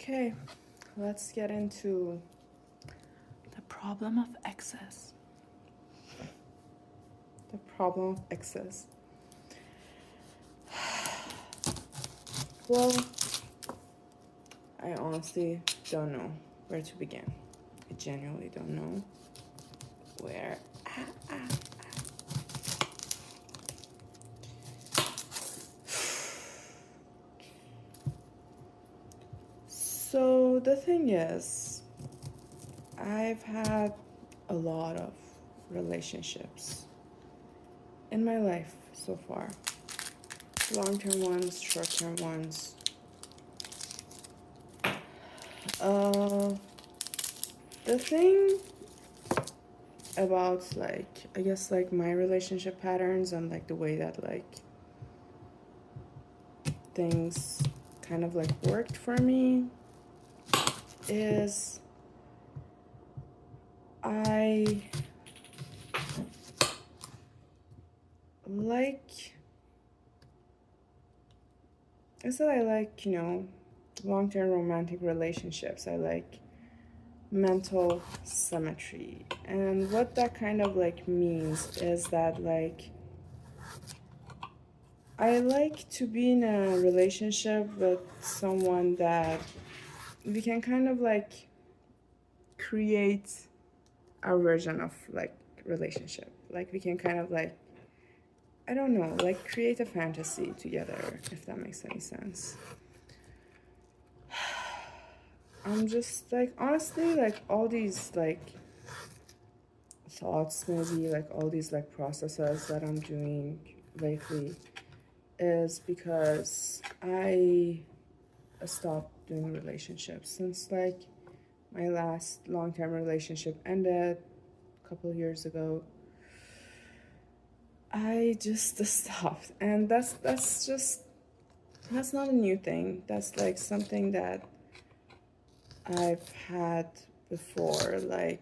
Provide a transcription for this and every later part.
Okay, let's get into the problem of excess. The problem of excess. Well, I honestly don't know where to begin. I genuinely don't know where. So the thing is, I've had a lot of relationships in my life so far. Long-term ones, short-term ones. The thing about I guess my relationship patterns and the way that things kind of worked for me is I said I long-term romantic relationships. I like mental symmetry, and what that kind of means is that I like to be in a relationship with someone that we can kind of create our version of relationship. We can kind of I don't know, create a fantasy together, if that makes any sense. I'm just honestly all these thoughts, maybe all these processes that I'm doing lately is because I stopped doing relationships since my last long-term relationship ended a couple of years ago. I just stopped, and that's not a new thing. That's something that I've had before. I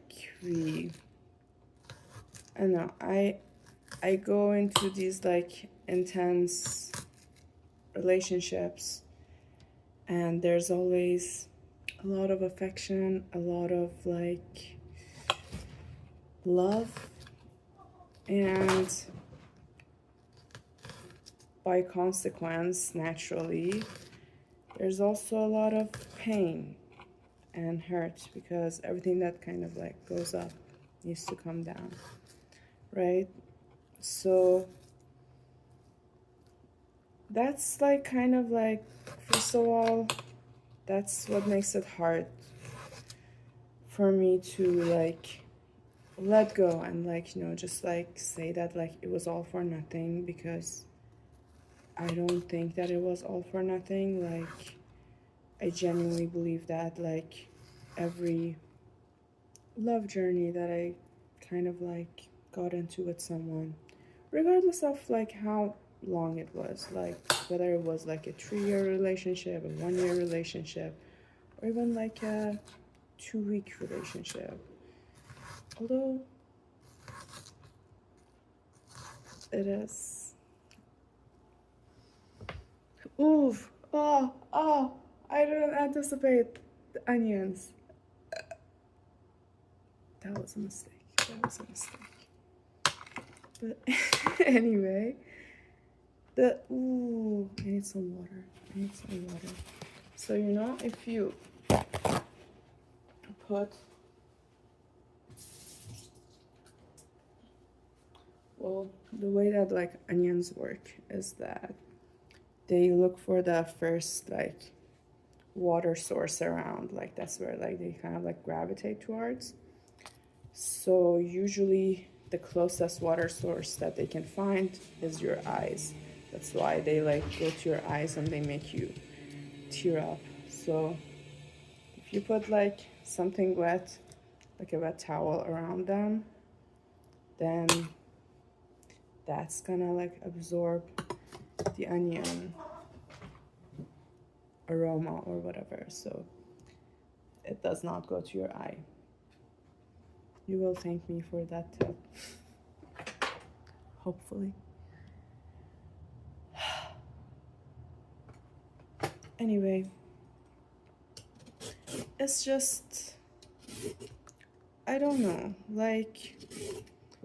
don't know, I go into these intense relationships, and there's always a lot of affection, a lot of love, and by consequence, naturally, there's also a lot of pain and hurt, because everything that kind of goes up needs to come down, right? So that's kind of first of all, that's what makes it hard for me to let go and just say that it was all for nothing, because I don't think that it was all for nothing. I genuinely believe that every love journey that I kind of got into with someone, regardless of how long it was, whether it was a 3-year relationship, a 1-year relationship, or even a 2-week relationship. Although it is. Oof. Oh, I didn't anticipate the onions. That was a mistake. But anyway, I need some water. So if you put, well, the way that onions work is that they look for the first water source around, that's where they kind of gravitate towards. So usually the closest water source that they can find is your eyes. That's why they go to your eyes and they make you tear up. So if you put something wet, a wet towel around them, then that's gonna absorb the onion aroma or whatever, so it does not go to your eye. You will thank me for that tip. Hopefully. Anyway, it's just, I don't know, like,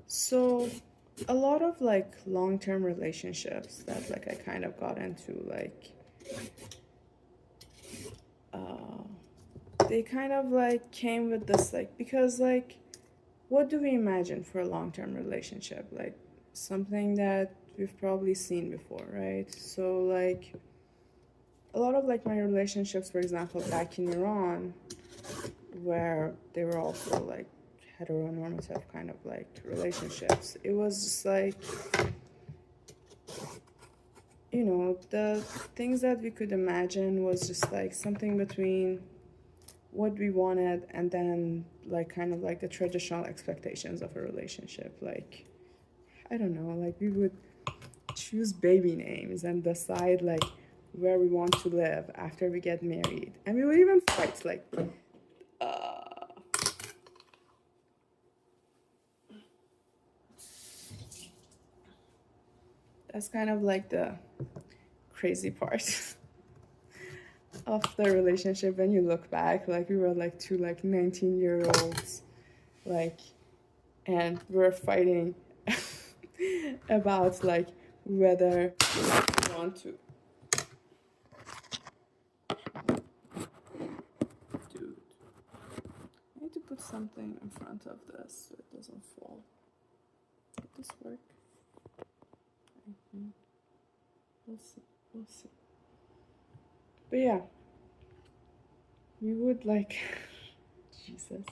so a lot of like long-term relationships that like I kind of got into, like, they kind of like came with this, like, because like, what do we imagine for a long-term relationship? Like something that we've probably seen before, right? So like a lot of like my relationships, for example, back in Iran, where they were also like heteronormative kind of like relationships, it was just like, you know, the things that we could imagine was just like something between what we wanted and then like kind of like the traditional expectations of a relationship. Like, I don't know, like we would choose baby names and decide like where we want to live after we get married, and we would even fight like, that's kind of like the crazy part of the relationship when you look back. Like we were like two like 19-year-olds, like, and we were fighting about like whether we want to, dude, I need to put something in front of this so it doesn't fall. Would this work? We'll see. We'll see. But yeah, we would like, Jesus.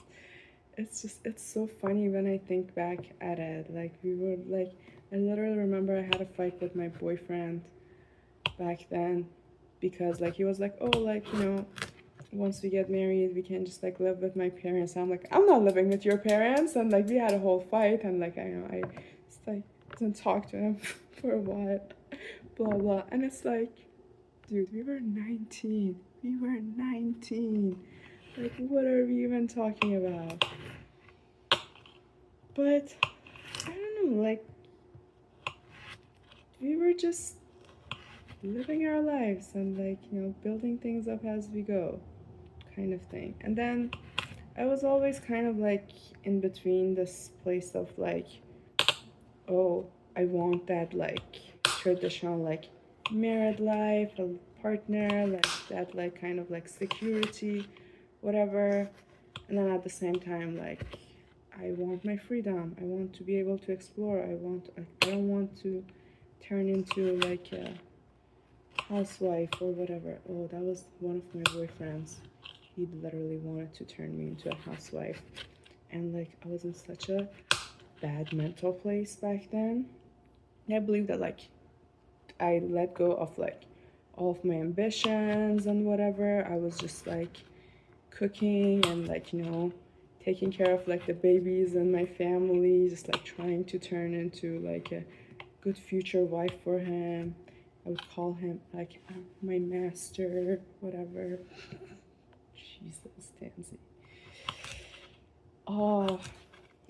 It's just, it's so funny when I think back at it. Like, we would, like, I literally remember I had a fight with my boyfriend back then because, like, he was like, oh, like, you know, once we get married, we can just, like, live with my parents. I'm like, I'm not living with your parents. And, like, we had a whole fight. And, like, I know, I just, like, didn't talk to him for a while. Blah, blah. And it's like, dude, we were 19. We were 19. Like, what are we even talking about? But I don't know, like, we were just living our lives and, like, you know, building things up as we go, kind of thing. And then I was always kind of like in between this place of like, oh, I want that like traditional like married life, a partner, like that like kind of like security, whatever. And then at the same time, like, I want my freedom. I want to be able to explore. I don't want to turn into like a housewife or whatever. Oh, that was one of my boyfriends. He literally wanted to turn me into a housewife. And like, I was in such a bad mental place back then. And I believe that like, I let go of like all of my ambitions and whatever. I was just like cooking and like, you know, taking care of like the babies and my family, just like trying to turn into like a good future wife for him. I would call him like my master, whatever. Jesus, Tansy. Oh,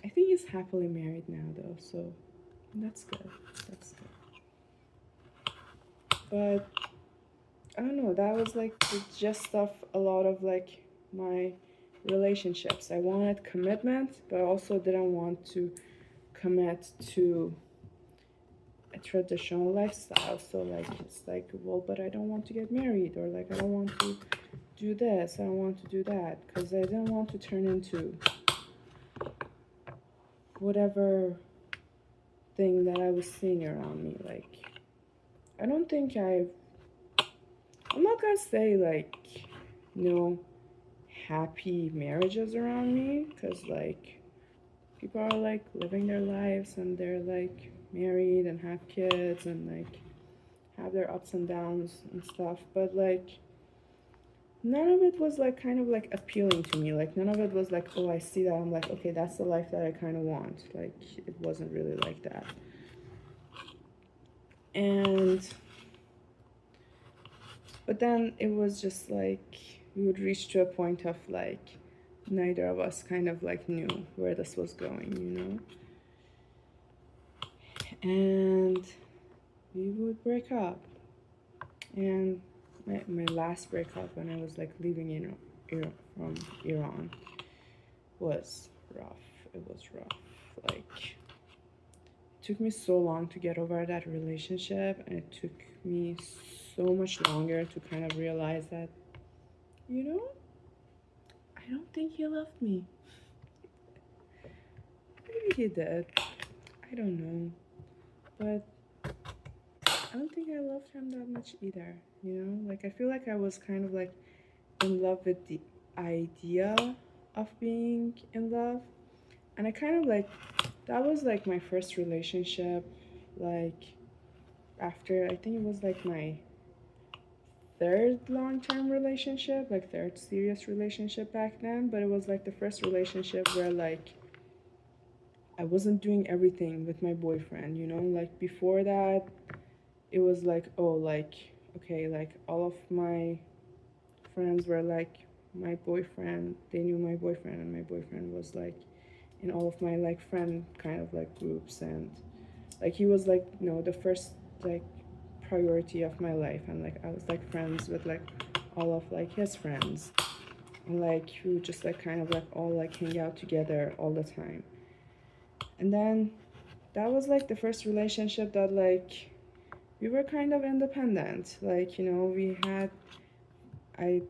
I think he's happily married now though, so that's good. That's good. But I don't know, that was like the gist of a lot of like my relationships. I wanted commitment, but also didn't want to commit to a traditional lifestyle. So like, it's like, well, but I don't want to get married, or like I don't want to do this, I don't want to do that, because I didn't want to turn into whatever thing that I was seeing around me. Like, I don't think I'm not gonna say like, you know, happy marriages around me, because like people are like living their lives and they're like married and have kids and like have their ups and downs and stuff, but like none of it was like kind of like appealing to me. Like none of it was like, oh, I see that, I'm like, okay, that's the life that I kind of want. Like it wasn't really like that. And but then it was just like we would reach to a point of like neither of us kind of like knew where this was going, you know? And we would break up. And my last breakup when I was like leaving from Iran was rough. It was rough. Like, it took me so long to get over that relationship, and it took me so much longer to kind of realize that, you know, I don't think he loved me. Maybe he did. I don't know. But I don't think I loved him that much either, you know? Like, I feel like I was kind of like in love with the idea of being in love. And I kind of like, that was like my first relationship, like, after, I think it was like my third long-term relationship, like third serious relationship back then. But it was like the first relationship where like I wasn't doing everything with my boyfriend, you know? Like, before that, it was like, oh, like, okay, like all of my friends were like my boyfriend, they knew my boyfriend, and my boyfriend was like in all of my like friend kind of like groups, and like he was like, you know, the first like priority of my life, and like I was like friends with like all of like his friends, and like we would just like kind of like all like hang out together all the time. And then that was like the first relationship that like we were kind of independent. Like, you know, I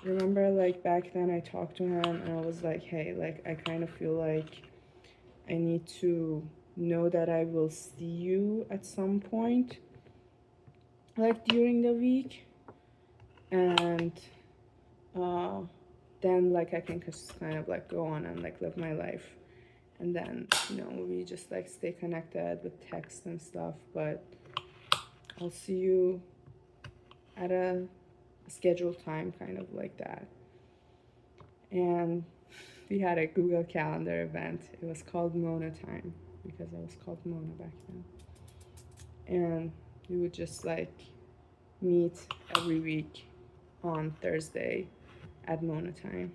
remember like back then I talked to him and I was like, hey, like I kind of feel like I need to know that I will see you at some point, like during the week. And uh, then like I can just kind of like go on and like live my life. And then, you know, we just like stay connected with text and stuff. But I'll see you at a scheduled time, kind of like that. And we had a Google Calendar event. It was called Mona Time because I was called Mona back then. And we would just like meet every week on Thursday at Mona Time.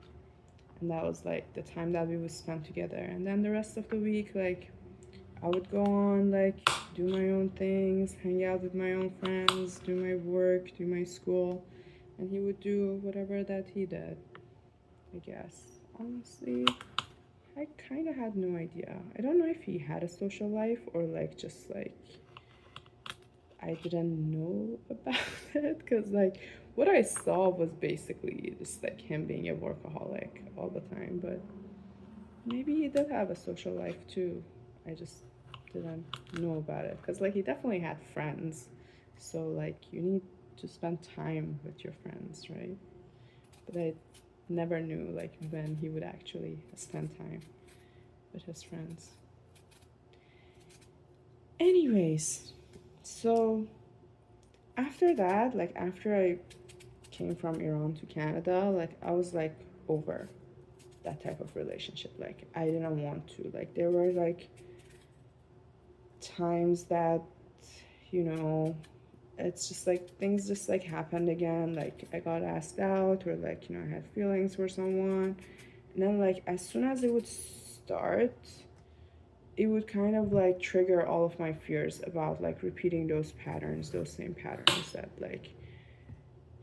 And that was like the time that we would spend together. And then the rest of the week, like I would go on, like do my own things, hang out with my own friends, do my work, do my school, and he would do whatever that he did, I guess. Honestly, I kind of had no idea. I don't know if he had a social life or like just like I didn't know about it, because like what I saw was basically just like him being a workaholic all the time. But maybe he did have a social life too. I just didn't know about it, because like he definitely had friends, so like you need to spend time with your friends, right? But I never knew like when he would actually spend time with his friends. Anyways, so after that, like after I came from Iran to Canada, like I was like over that type of relationship. Like I didn't want to. Like there were like times that, you know, it's just like things just like happened again. Like I got asked out, or like, you know, I had feelings for someone. And then like as soon as it would start, it would kind of like trigger all of my fears about like repeating those patterns, those same patterns that like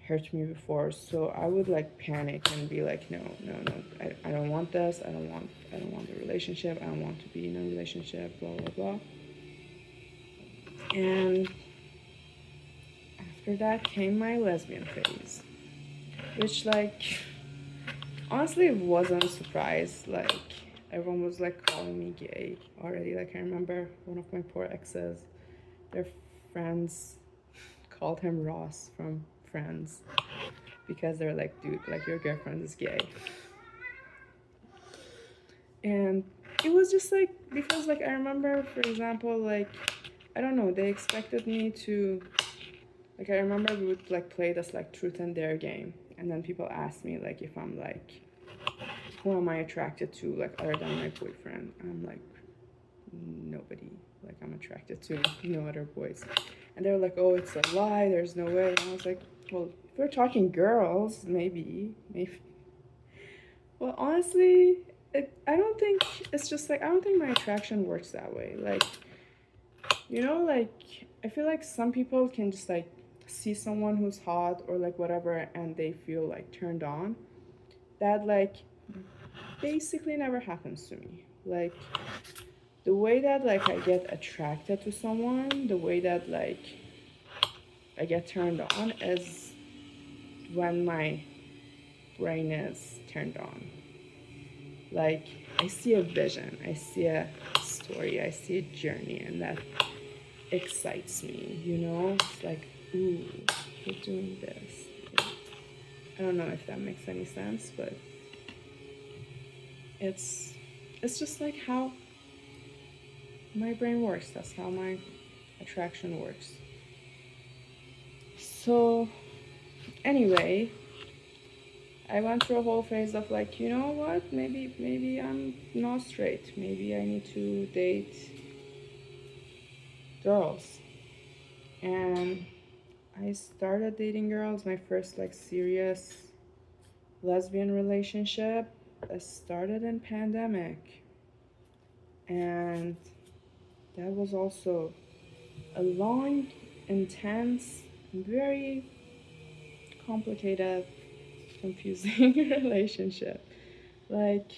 hurt me before. So I would like panic and be like, no, no, no, I don't want this. I don't want the relationship. I don't want to be in a relationship, blah, blah, blah. And after that came my lesbian phase, which like honestly wasn't a surprise. Like everyone was like calling me gay already. Like I remember one of my poor exes, their friends called him Ross from Friends, because they're like, dude, like your girlfriend is gay. And it was just like, because like I remember, for example, like I don't know, they expected me to, like I remember we would like play this like truth and dare game, and then people asked me like if I'm like, who am I attracted to, like other than my boyfriend. And I'm like, nobody. Like I'm attracted to no other boys. And they were like, oh, it's a lie, there's no way. And I was like, well, if we're talking girls, maybe. Well, honestly, I don't think, it's just like I don't think my attraction works that way. Like, you know, like I feel like some people can just like see someone who's hot or like whatever, and they feel like turned on. that like basically never happens to me. Like the way that like I get attracted to someone, the way that like I get turned on is when my brain is turned on. Like I see a vision, I see a story, I see a journey, and that excites me, you know? It's like, ooh, we're doing this. I don't know if that makes any sense, but it's just like how my brain works. That's how my attraction works. So anyway, I went through a whole phase of like, you know what? Maybe I'm not straight. Maybe I need to date girls. And I started dating girls. My first like serious lesbian relationship started in pandemic. And that was also a long, intense, very complicated, confusing relationship. Like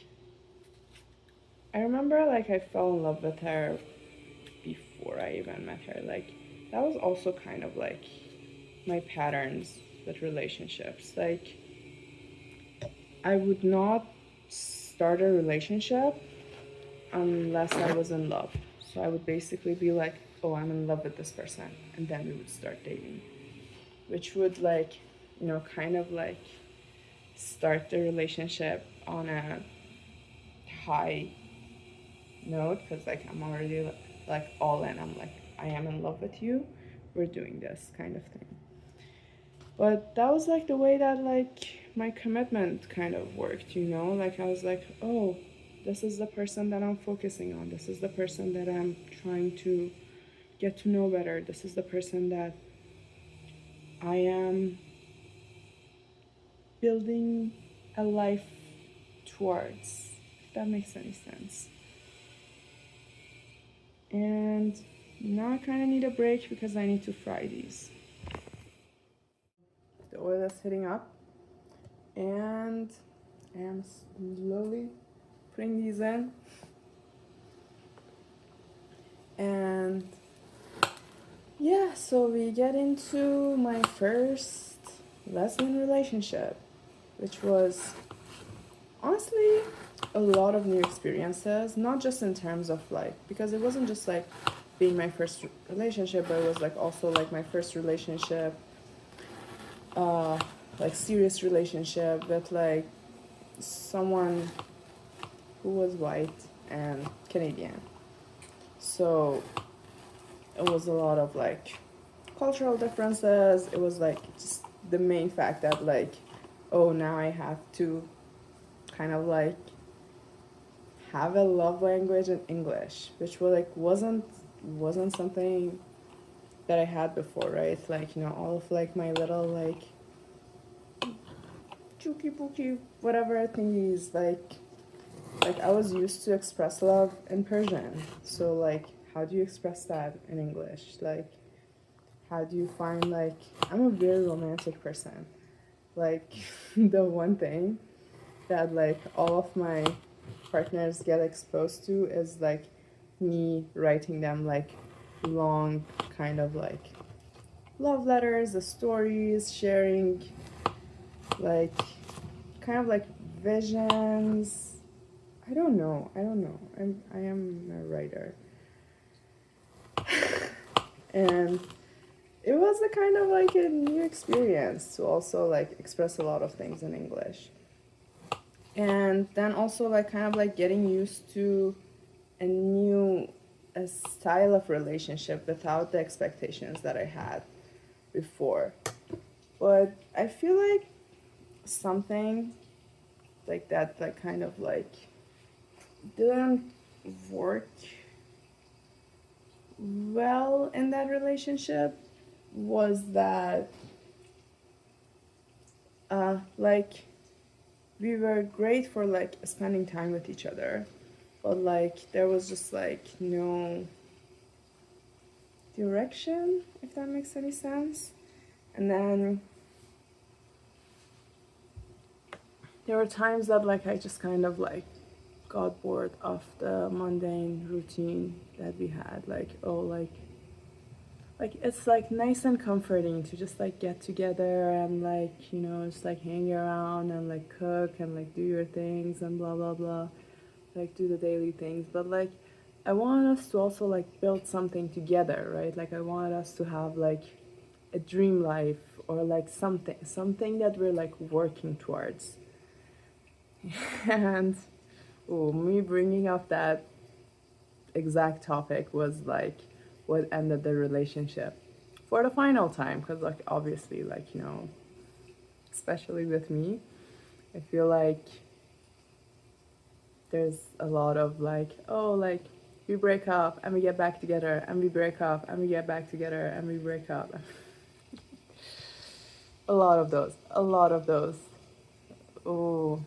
I remember like I fell in love with her before I even met her. Like that was also kind of like my patterns with relationships. Like I would not start a relationship unless I was in love. So I would basically be like, oh, I'm in love with this person, and then we would start dating, which would like, you know, kind of like start the relationship on a high note because like I'm already like all in. I'm like, I am in love with you. We're doing this kind of thing. But that was like the way that like my commitment kind of worked, you know? Like I was like, oh, this is the person that I'm focusing on. This is the person that I'm trying to get to know better. This is the person that I am building a life towards, if that makes any sense. And now I kind of need a break because I need to fry these. The oil is heating up, and I am slowly putting these in. And yeah, so we get into my first lesbian relationship, which was honestly a lot of new experiences, not just in terms of like, because it wasn't just like being my first relationship, but it was like also like my first relationship, like serious relationship with like someone who was white and Canadian. So it was a lot of like cultural differences. It was like just the main fact that like, oh, now I have to kind of like have a love language in English, which was like wasn't something that I had before, right? Like, you know, all of like my little like chooky pooky whatever thingies, like I was used to express love in Persian. So like how do you express that in English? Like how do you find like I'm a very romantic person. Like the one thing that like all of my partners get exposed to is like me writing them like long kind of like love letters, the stories, sharing like kind of like visions. I don't know. I am a writer. And it was a kind of like a new experience to also like express a lot of things in English. And then also like kind of like getting used to a new a style of relationship without the expectations that I had before. But I feel like something like that kind of like didn't work well in that relationship was that like we were great for like spending time with each other, but like there was just like no direction, if that makes any sense. And then there were times that like I just kind of like got bored of the mundane routine that we had. Like, oh, like it's like nice and comforting to just like get together and like, you know, just like hang around and like cook and like do your things and blah blah blah, like do the daily things. But like I want us to also like build something together, right? Like I want us to have like a dream life, or like something that we're like working towards. And oh, me bringing up that exact topic was like what ended the relationship for the final time, because like obviously, like, you know, especially with me, I feel like there's a lot of like, oh, like we break up and we get back together and we break up and we get back together and we break up. A lot of those. Oh,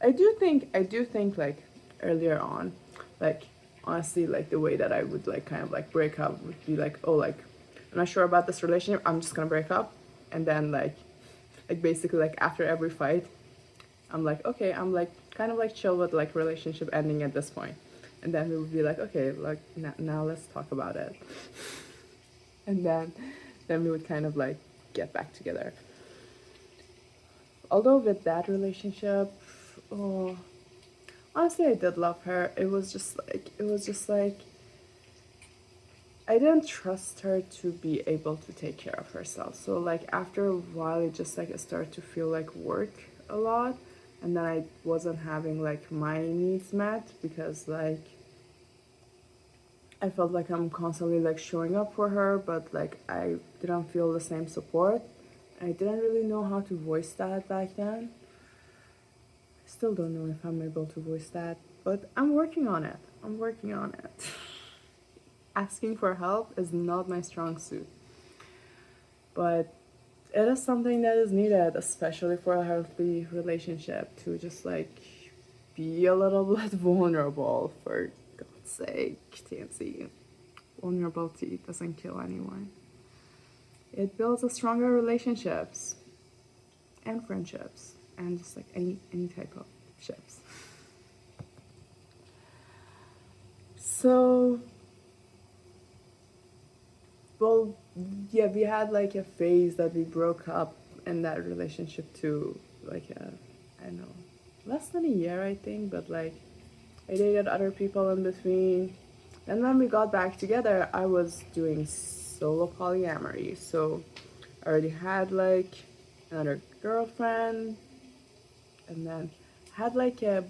I do think like earlier on, like honestly, like the way that I would like kind of like break up would be like, oh, like I'm not sure about this relationship, I'm just gonna break up. And then like basically like after every fight, I'm like, okay, I'm like kind of like chill with like relationship ending at this point. And then we would be like, okay, like now let's talk about it. And then we would kind of like get back together. Although with that relationship, oh, honestly, I did love her. It was just like I didn't trust her to be able to take care of herself. So like after a while, it just like it started to feel like work a lot, and then I wasn't having like my needs met because like I felt like I'm constantly like showing up for her, but like I didn't feel the same support. I didn't really know how to voice that back then. I still don't know if I'm able to voice that, but I'm working on it. I'm working on it. Asking for help is not my strong suit, but it is something that is needed, especially for a healthy relationship, to just like be a little bit vulnerable, for God's sake, Tansy. Vulnerability doesn't kill anyone. It builds a stronger relationships and friendships and just like any type of ships. So, well, yeah, we had like a phase that we broke up in that relationship too. Like, I don't know, less than a year, I think, but like I dated other people in between. And when we got back together, I was doing solo polyamory. So I already had like another girlfriend, and then had like a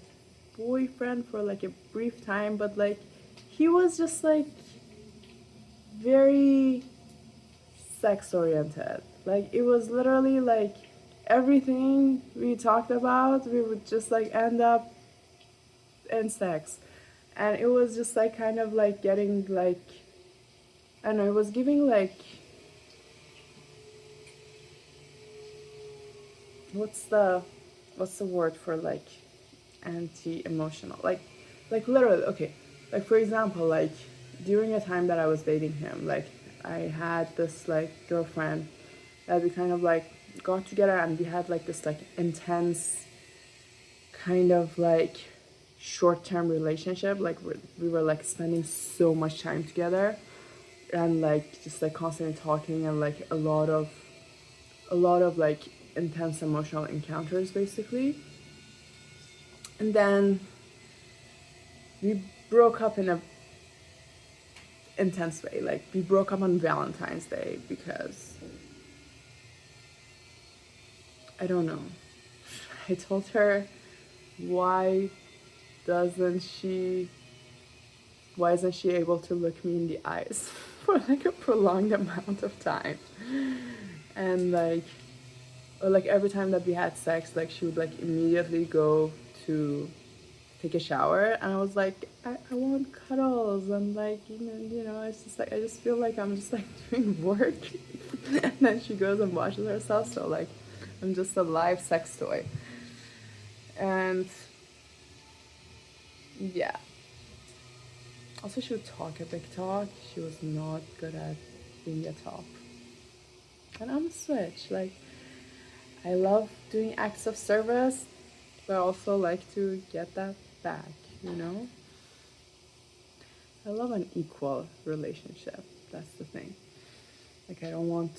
boyfriend for like a brief time, but like he was just like very sex oriented. Like it was literally like everything we talked about, we would just like end up in sex. And it was just like kind of like getting like, I don't know, it was giving like, what's the what's the word for like anti-emotional, like literally, okay, like for example, like during a time that I was dating him, like I had this like girlfriend that we kind of like got together, and we had like this like intense kind of like short-term relationship. Like we were like spending so much time together, and like just like constantly talking, and like a lot of like intense emotional encounters basically. And then we broke up in a intense way. Like we broke up on Valentine's Day because I don't know. I told her, why doesn't she why isn't she able to look me in the eyes for like a prolonged amount of time? And like, or like every time that we had sex, like she would like immediately go to take a shower, and I was like, I want cuddles, and like, it's just like I just feel like I'm just like doing work. And then she goes and washes herself, so like I'm just a live sex toy. And yeah, also she would talk a big talk. She was not good at being a top. And I'm a switch. Like I love doing acts of service, but I also like to get that back, you know? I love an equal relationship. That's the thing. Like, I don't want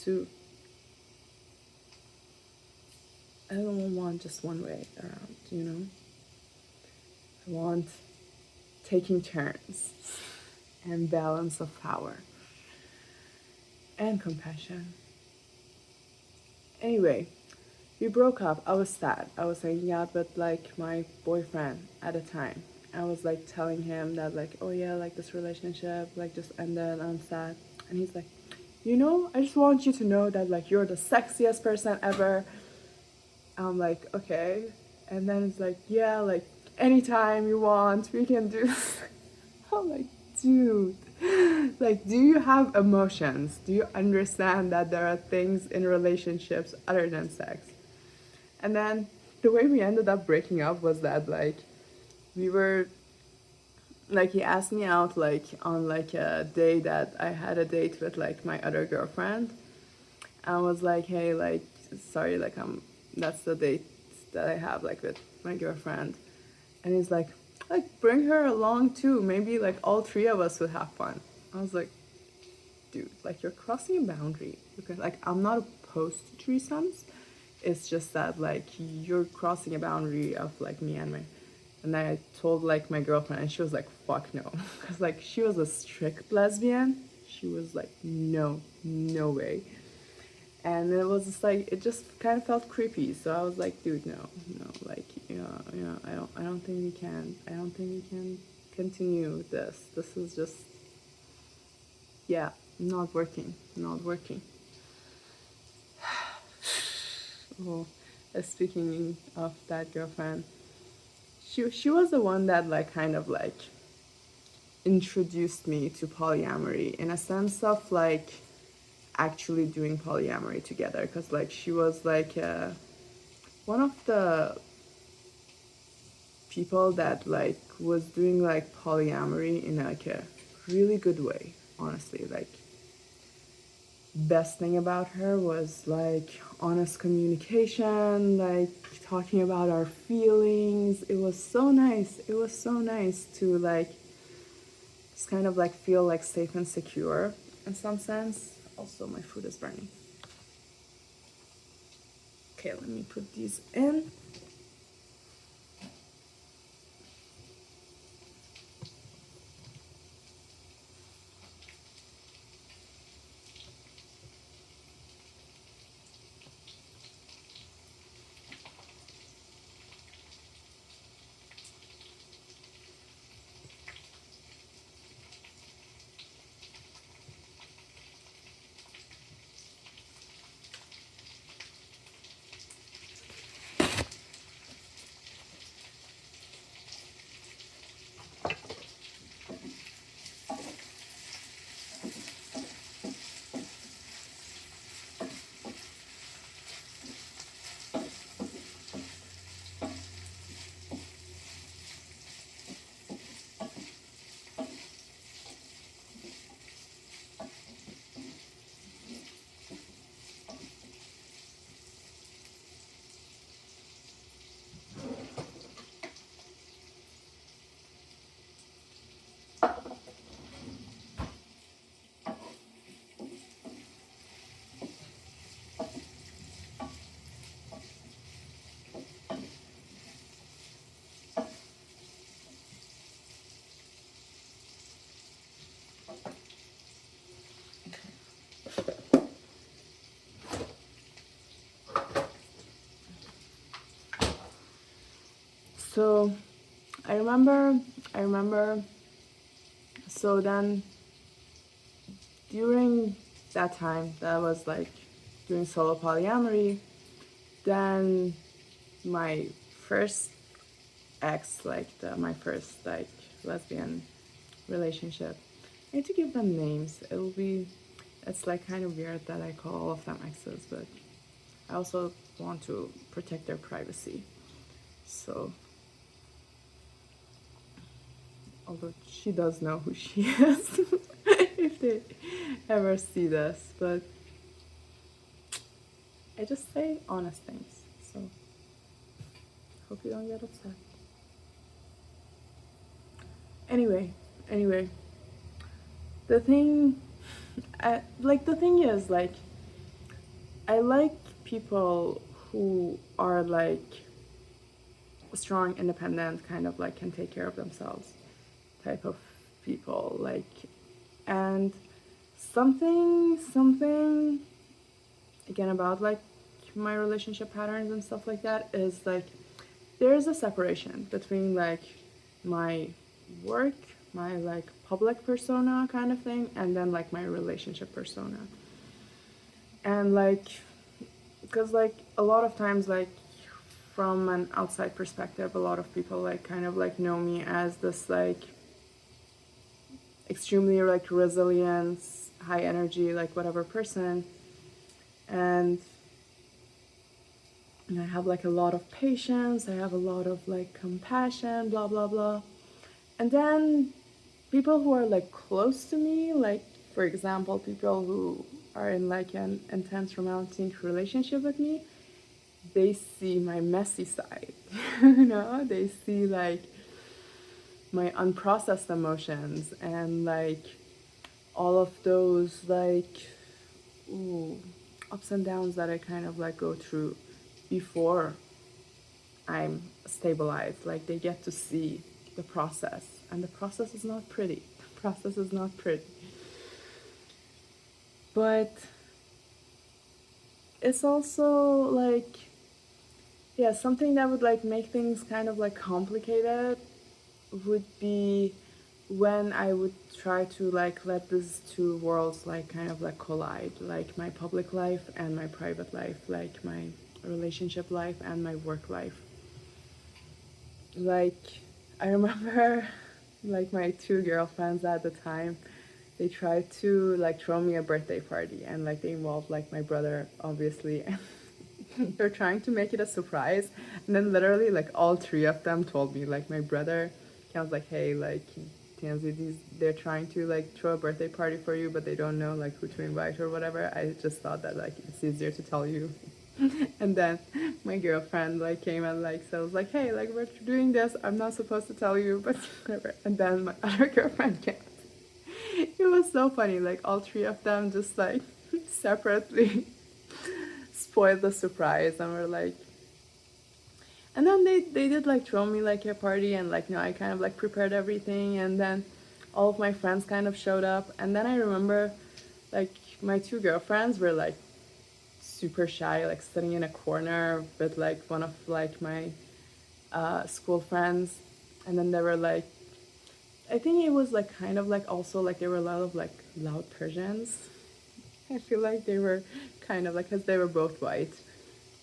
just one way around, you know? I want taking turns and balance of power and compassion. Anyway, we broke up. I was sad. I was hanging out with like my boyfriend at the time. I was like telling him that like, oh yeah, like this relationship like just ended. I'm sad. And he's like, you know, I just want you to know that like you're the sexiest person ever. I'm like, okay. And then it's like, yeah, like anytime you want, we can do this. I'm like, dude, like, do you have emotions? Do you understand that there are things in relationships other than sex? And then the way we ended up breaking up was that like we were like he asked me out like on like a day that I had a date with like my other girlfriend. I was like, hey, like sorry, like that's the date that I have like with my girlfriend. And he's like bring her along too. Maybe like all three of us would have fun. I was like, dude, like you're crossing a boundary. Because like I'm not opposed to threesomes. It's just that like you're crossing a boundary of like me and my. And I told like my girlfriend, and she was like, "Fuck no," because like she was a strict lesbian. She was like, "No, no way." And it was just like it just kind of felt creepy. So I was like, "Dude, no, no, like I don't think we can continue this. This is just, yeah, not working, not working." Well, speaking of that girlfriend, she was the one that like kind of like introduced me to polyamory in a sense of like actually doing polyamory together, because like she was like one of the people that like was doing like polyamory in like a really good way, honestly. Like best thing about her was like honest communication, like talking about our feelings. It was so nice. It was so nice to like just kind of like feel like safe and secure in some sense. Also, my food is burning. Okay, let me put these in. So I remember, so then during that time that I was like doing solo polyamory, then my first ex, like my first like lesbian relationship, I need to give them names. It's like kind of weird that I call all of them exes, but I also want to protect their privacy. So although she does know who she is if they ever see this, but I just say honest things. So Hope you don't get upset. Anyway, the thing, the thing is, like, I like people who are like strong, independent, kind of like can take care of themselves type of people, like, and something again about like my relationship patterns and stuff like that is like there's a separation between like my work, my like public persona kind of thing, and then like my relationship persona. And like, because like a lot of times, like from an outside perspective, a lot of people like kind of like know me as this like extremely like resilient, high energy, like whatever person. And I have like a lot of patience, I have a lot of like compassion, blah blah blah. And then people who are like close to me, like for example, people who are in like an intense romantic relationship with me, they see my messy side. You know, they see like my unprocessed emotions and like all of those like ups and downs that I kind of like go through before I'm stabilized. Like they get to see the process, and the process is not pretty. The process is not pretty. But it's also like, yeah, something that would like make things kind of like complicated would be when I would try to like let these two worlds like kind of like collide, like my public life and my private life, like my relationship life and my work life. Like I remember like my two girlfriends at the time, they tried to like throw me a birthday party, and like they involved like my brother obviously. They're trying to make it a surprise, and then literally like all three of them told me, like my brother, I was like, hey, like Tansy, they're trying to like throw a birthday party for you, but they don't know like who to invite or whatever. I just thought that like it's easier to tell you. And then my girlfriend like came and like said, was like, hey, like we're doing this, I'm not supposed to tell you, but whatever. And then my other girlfriend came. It was so funny, like all three of them just like separately spoiled the surprise, and we're like, and then they did like throw me like a party, and like, you know, I kind of like prepared everything, and then all of my friends kind of showed up. And then I remember like my two girlfriends were like super shy, like sitting in a corner with like one of like my school friends. And then they were like, I think it was like kind of like also like there were a lot of like loud Persians. I feel like they were kind of like, because they were both white,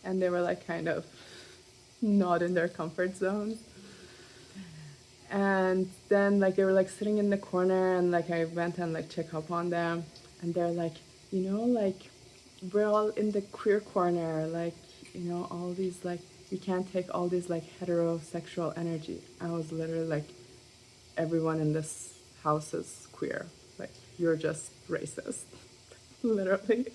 and they were like kind of not in their comfort zones. And then like they were like sitting in the corner, and like I went and like check up on them, and they're like, you know, like we're all in the queer corner, like, you know, all these like, you can't take all this like heterosexual energy. I was literally like, everyone in this house is queer, like you're just racist. Literally.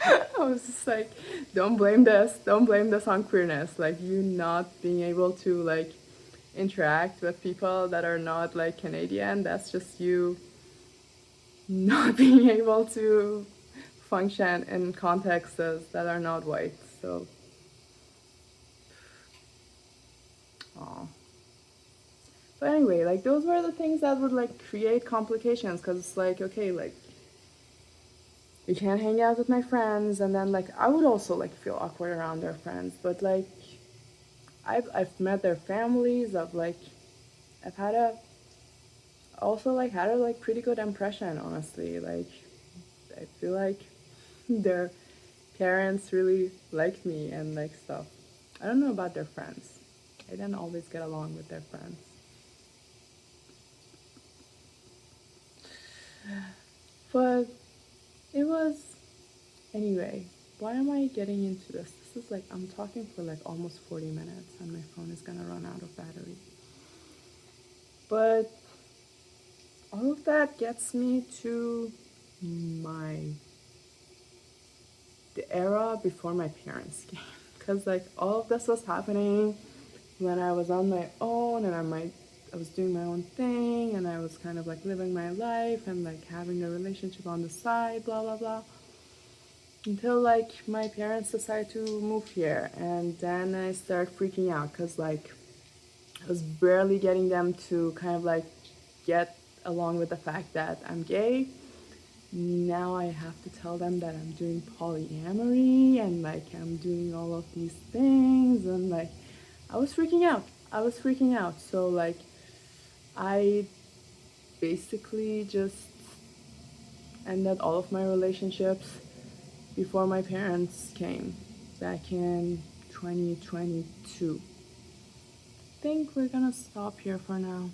I was just like, don't blame this on queerness, like you not being able to like interact with people that are not like Canadian, that's just you not being able to function in contexts that are not white. So aw. But anyway, like those were the things that would like create complications, because it's like, okay, like you can't hang out with my friends, and then like I would also like feel awkward around their friends. But like I've met their families. I've had a also like had a like pretty good impression, honestly. Like I feel like their parents really liked me and like stuff. I don't know about their friends. I didn't always get along with their friends. But it was, anyway, why am I getting into this? This is like, I'm talking for like almost 40 minutes, and my phone is gonna run out of battery. But all of that gets me to the era before my parents came. Because like all of this was happening when I was on my own and I was doing my own thing and I was kind of like living my life and like having a relationship on the side, blah blah blah. Until like my parents decided to move here, and then I started freaking out because like I was barely getting them to kind of like get along with the fact that I'm gay. Now I have to tell them that I'm doing polyamory and like I'm doing all of these things, and like I was freaking out. I was freaking out. So like I basically just ended all of my relationships before my parents came back in 2022. I think we're gonna stop here for now.